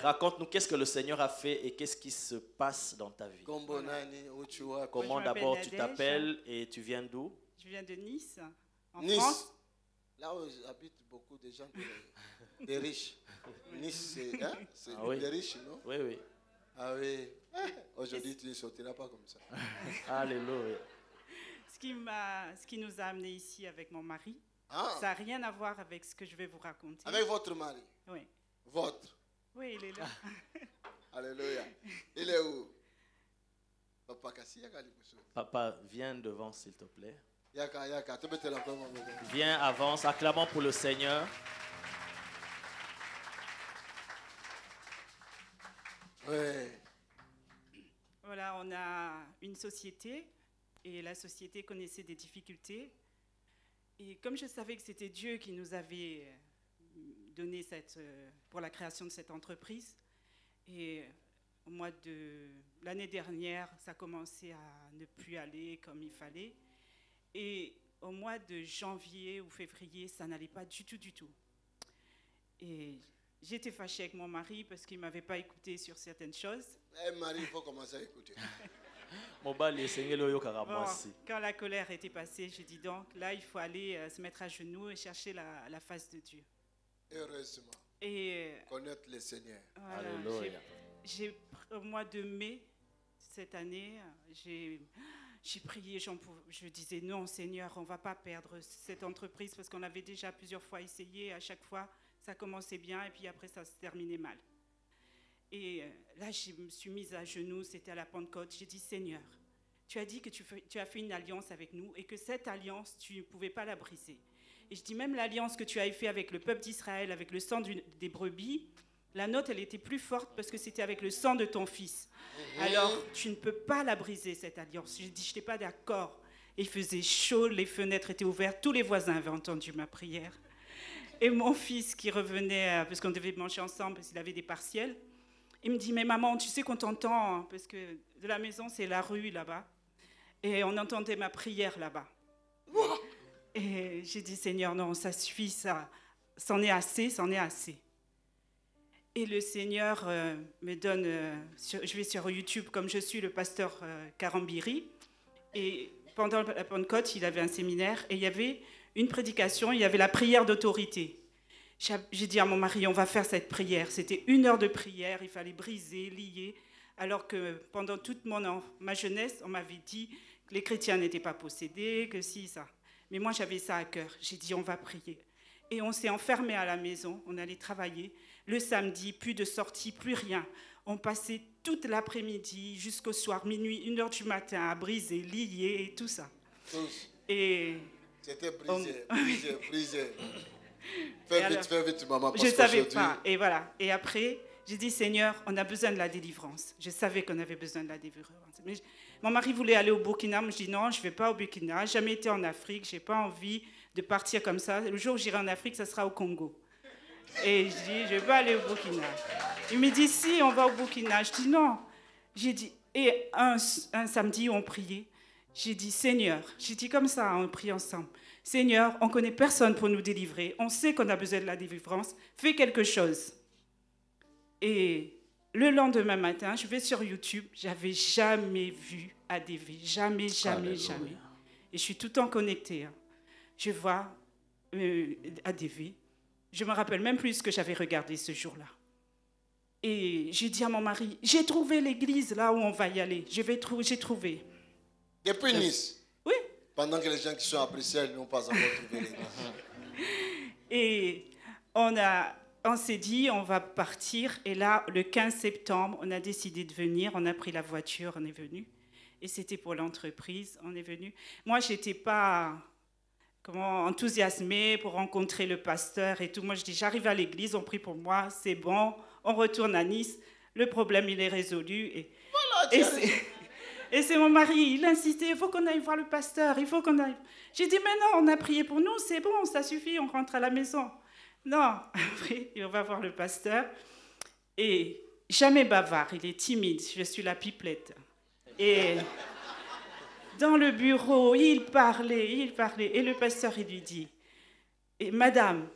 raconte-nous qu'est-ce que le Seigneur a fait et qu'est-ce qui se passe dans ta vie. Comment d'abord tu t'appelles et tu viens d'où? Je viens de Nice, en Nice. France. Là où habitent beaucoup de gens, des riches. Nice, c'est oui. des riches, non? Oui, oui. Ah oui. Aujourd'hui, tu ne sortiras pas comme ça. Alléluia. Ce qui nous a amenés ici avec mon mari, Ah, ça n'a rien à voir avec ce que je vais vous raconter. avec votre mari. Oui. Votre. Oui, il est là. Alléluia. Il est où? Papa Kassi, Papa, viens devant s'il te plaît. Yaka, tu peux te l'appeler, mon bébé. Viens, avance, acclamons pour le Seigneur. Oui. Voilà, on a une société et la société connaissait des difficultés. Et comme je savais que c'était Dieu qui nous avait donné pour la création de cette entreprise, et au mois de l'année dernière, ça commençait à ne plus aller comme il fallait. Et au mois de janvier ou février, ça n'allait pas du tout. Et j'étais fâchée avec mon mari parce qu'il ne m'avait pas écouté sur certaines choses. Marie, il faut commencer à écouter. Bon, quand la colère était passée, j'ai dit donc, là, il faut aller se mettre à genoux et chercher la face de Dieu. Heureusement. Et connaître le Seigneur. Voilà, au mois de mai cette année, j'ai prié, je disais non Seigneur, on ne va pas perdre cette entreprise parce qu'on avait déjà plusieurs fois essayé, à chaque fois ça commençait bien et puis après ça se terminait mal. Et là je me suis mise à genoux, c'était à la Pentecôte, j'ai dit Seigneur, tu as dit que tu as fait une alliance avec nous et que cette alliance tu ne pouvais pas la briser. Et je dis même l'alliance que tu avais fait avec le peuple d'Israël, avec le sang des brebis, la nôtre, elle était plus forte parce que c'était avec le sang de ton fils. Alors, tu ne peux pas la briser, cette alliance. Je dis, je n'étais pas d'accord. Il faisait chaud, les fenêtres étaient ouvertes, tous les voisins avaient entendu ma prière. Et mon fils qui revenait, parce qu'on devait manger ensemble, parce qu'il avait des partiels, il me dit, mais maman, tu sais qu'on t'entend, hein, parce que de la maison, c'est la rue là-bas. Et on entendait ma prière là-bas. Et j'ai dit, Seigneur, non, ça suffit, ça, c'en est assez, c'en est assez. Et le Seigneur me donne, je vais sur YouTube, comme je suis le pasteur Karambiri, et pendant la Pentecôte, il avait un séminaire, et il y avait une prédication, il y avait la prière d'autorité. J'ai dit à mon mari, on va faire cette prière. C'était 1 heure de prière, il fallait briser, lier, alors que pendant toute ma jeunesse, on m'avait dit que les chrétiens n'étaient pas possédés, que si, ça. Mais moi, j'avais ça à cœur. J'ai dit, on va prier. Et on s'est enfermés à la maison, on allait travailler. Le samedi, plus de sortie, plus rien. On passait toute l'après-midi jusqu'au soir, minuit, 1 heure du matin, à briser, lier et tout ça. Tous. Et c'était brisé. Fais vite, maman. Je ne savais pas. Et voilà. Et après, j'ai dit, Seigneur, on a besoin de la délivrance. Je savais qu'on avait besoin de la délivrance. Mais mon mari voulait aller au Burkina. Moi, je dis, non, je ne vais pas au Burkina. Je n'ai jamais été en Afrique. Je n'ai pas envie de partir comme ça. Le jour où j'irai en Afrique, ça sera au Congo. Et je dis, je ne vais pas aller au Burkina. Il me dit, si, on va au Burkina. Je dis, non. J'ai dit, et un samedi, on priait. J'ai dit, Seigneur, j'ai dit comme ça, on prie ensemble. Seigneur, on ne connaît personne pour nous délivrer. On sait qu'on a besoin de la délivrance. Fais quelque chose. Et le lendemain matin, je vais sur YouTube. Je n'avais jamais vu ADV. Jamais. Et je suis tout le temps connectée. Je vois ADV. Je ne me rappelle même plus ce que j'avais regardé ce jour-là. Et j'ai dit à mon mari, j'ai trouvé l'église là où on va y aller. J'ai trouvé. Depuis Nice? Oui. Pendant que les gens qui sont à Bruxelles n'ont pas encore trouvé l'église. Et on s'est dit, on va partir. Et là, le 15 septembre, on a décidé de venir. On a pris la voiture, on est venu. Et c'était pour l'entreprise, on est venu. Moi, je n'étais pas enthousiasmée pour rencontrer le pasteur et tout. Moi, je dis, j'arrive à l'église, on prie pour moi, c'est bon. On retourne à Nice. Le problème, il est résolu. Et c'est mon mari, il insistait, il faut qu'on aille voir le pasteur, il faut qu'on aille. J'ai dit, mais non, on a prié pour nous, c'est bon, ça suffit, on rentre à la maison. Non, après, on va voir le pasteur. Et jamais bavard, il est timide, je suis la pipelette. Et dans le bureau, il parlait. Et le pasteur, il lui dit, et madame,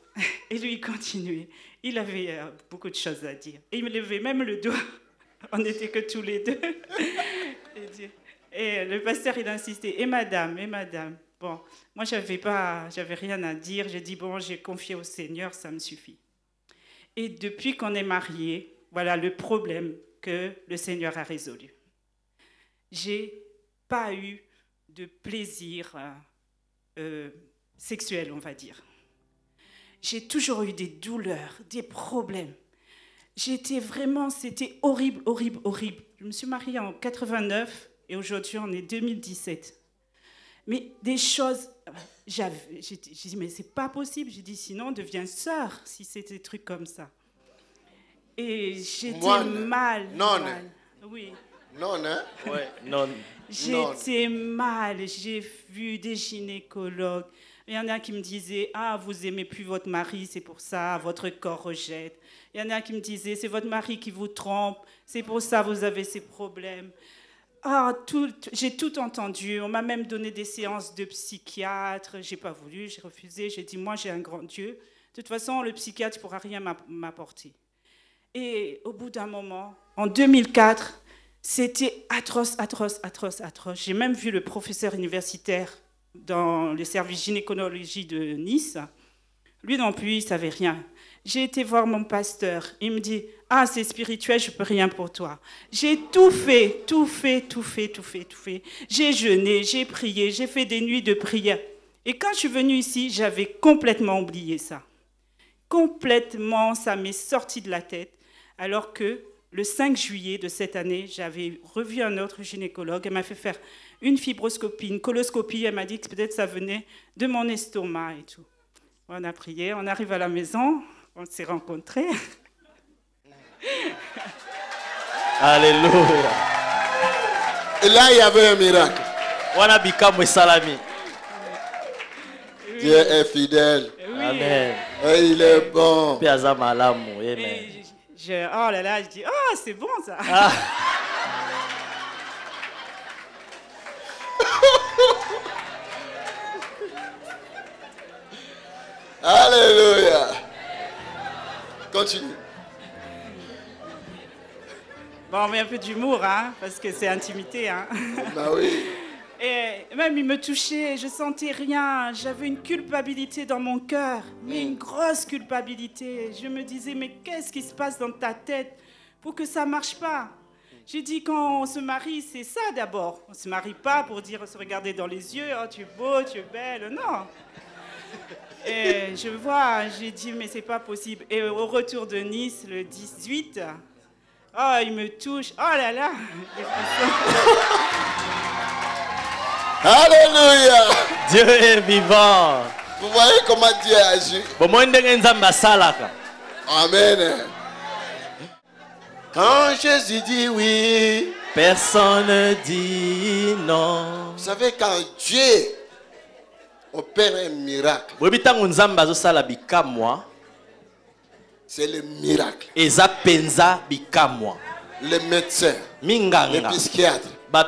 et lui, il continuait. Il avait beaucoup de choses à dire. Et il me levait même le doigt. On n'était que tous les deux. Et le pasteur, il insistait. Et madame. Bon, moi, j'avais rien à dire. J'ai dit, bon, j'ai confié au Seigneur, ça me suffit. Et depuis qu'on est mariés, voilà le problème que le Seigneur a résolu. J'ai pas eu de plaisir sexuel, on va dire. J'ai toujours eu des douleurs, des problèmes. C'était horrible, horrible, horrible. Je me suis mariée en 89 et aujourd'hui, on est 2017. Mais des choses, j'ai dit, mais c'est pas possible. J'ai dit, sinon, on devient sœur si c'est des trucs comme ça. Et j'étais mal. Non. Oui. Non, hein? Ouais, non. J'étais mal. J'ai vu des gynécologues. Il y en a qui me disaient, ah, vous aimez plus votre mari, c'est pour ça, votre corps rejette. Il y en a qui me disaient, c'est votre mari qui vous trompe, c'est pour ça vous avez ces problèmes. Ah, j'ai tout entendu. On m'a même donné des séances de psychiatre. J'ai pas voulu, j'ai refusé. J'ai dit, moi, j'ai un grand Dieu. De toute façon, le psychiatre ne pourra rien m'apporter. Et au bout d'un moment, en 2004, c'était atroce. J'ai même vu le professeur universitaire dans le service gynécologie de Nice. Lui non plus, il ne savait rien. J'ai été voir mon pasteur. Il me dit, ah, c'est spirituel, je ne peux rien pour toi. J'ai tout fait. J'ai jeûné, j'ai prié, j'ai fait des nuits de prière. Et quand je suis venue ici, j'avais complètement oublié ça. Complètement, ça m'est sorti de la tête. Alors que le 5 juillet de cette année, j'avais revu un autre gynécologue. Elle m'a fait faire une fibroscopie, une coloscopie. Elle m'a dit que peut-être ça venait de mon estomac et tout. On a prié, on arrive à la maison, on s'est rencontrés. Alléluia. Et là, il y avait un miracle. Dieu est fidèle. Oui. Amen. Et il est bon. Oh là là, je dis, oh, c'est bon ça. Ah. Alléluia. Continue. Bon, on met un peu d'humour, hein, parce que c'est intimité. Hein. Bah oui. Et même, il me touchait, je sentais rien. J'avais une culpabilité dans mon cœur, mais une grosse culpabilité. Je me disais, mais qu'est-ce qui se passe dans ta tête pour que ça ne marche pas? J'ai dit, quand on se marie, c'est ça d'abord. On ne se marie pas pour dire, se regarder dans les yeux, oh, tu es beau, tu es belle. Non. Et je vois, j'ai dit, mais c'est pas possible. Et au retour de Nice, le 18, oh, il me touche. Oh là là. Alléluia. Dieu est vivant. Vous voyez comment Dieu agit. Amen. Quand Jésus dit oui, personne ne dit non. Vous savez, quand Dieu opère un miracle, c'est le miracle. Les médecins, les psychiatres, les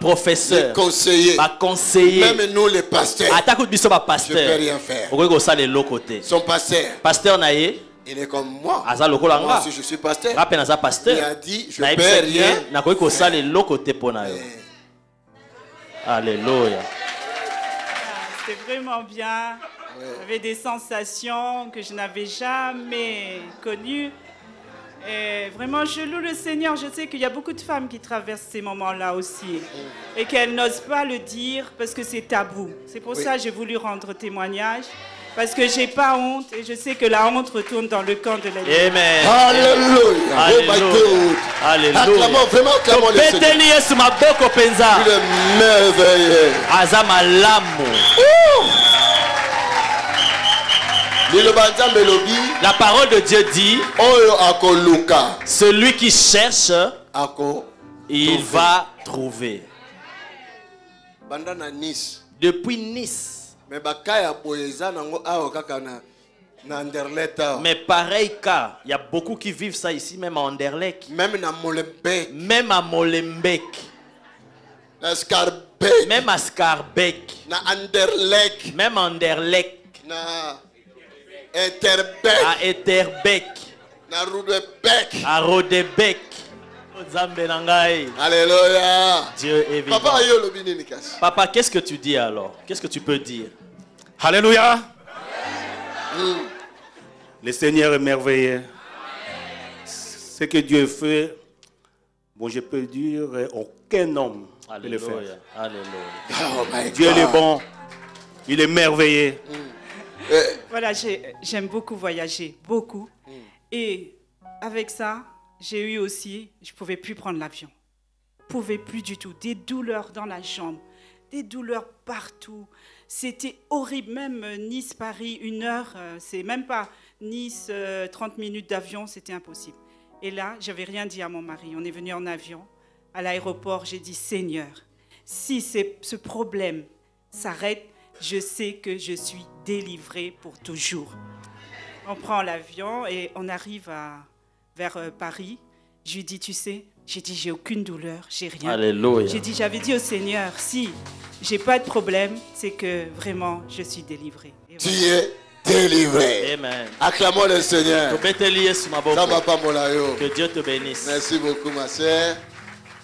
professeurs, les conseillers, même nous les pasteurs, je ne peux rien faire. Son pasteur, il est comme moi. Moi aussi, je suis pasteur. Il a dit, je ne peux rien. Alléluia. C'était vraiment bien. J'avais des sensations que je n'avais jamais connues. Et vraiment, je loue le Seigneur. Je sais qu'il y a beaucoup de femmes qui traversent ces moments-là aussi. Et qu'elles n'osent pas le dire parce que c'est tabou. C'est pour ça que j'ai voulu rendre témoignage. Parce que je n'ai pas honte et je sais que la honte retourne dans le camp de l'ennemi. Amen. Alléluia. Alléluia. Oh my God. Alléluia. Acclamons, vraiment acclamons le Seigneur. Il est merveilleux. La parole de Dieu dit, celui qui cherche, il va trouver. Depuis Nice. Mais pareil cas, il y a beaucoup qui vivent ça ici, même à Anderlecht. Même à Molenbeek. Même à Scarbeck. Même à Anderlecht. À Etterbeek. À Rodebek. Alléluia. Dieu est vivant. Papa, qu'est-ce que tu dis alors? Qu'est-ce que tu peux dire? Alléluia. Le Seigneur est merveilleux. Ce que Dieu fait, bon, je peux dire, aucun homme peut le faire. Alléluia. Dieu est bon. Il est merveilleux. Voilà, j'aime beaucoup voyager, beaucoup. Et avec ça, j'ai eu aussi, je ne pouvais plus prendre l'avion. Je ne pouvais plus du tout. Des douleurs dans la jambe, des douleurs partout. C'était horrible, même Nice-Paris, 1 heure, c'est même pas Nice, 30 minutes d'avion, c'était impossible. Et là, je n'avais rien dit à mon mari. On est venu en avion. À l'aéroport, j'ai dit, Seigneur, si ce problème s'arrête, je sais que je suis délivrée pour toujours. On prend l'avion et on arrive vers Paris. Je lui dis, tu sais, j'ai dit, j'ai aucune douleur, j'ai rien. Alléluia. J'ai dit, j'avais dit au Seigneur, si j'ai pas de problème, c'est que vraiment, je suis délivrée. Tu es délivré. Amen. Acclamons le Seigneur. Que Dieu te bénisse. Merci beaucoup, ma sœur,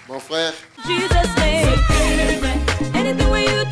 mon frère. Jesus name. Anything where you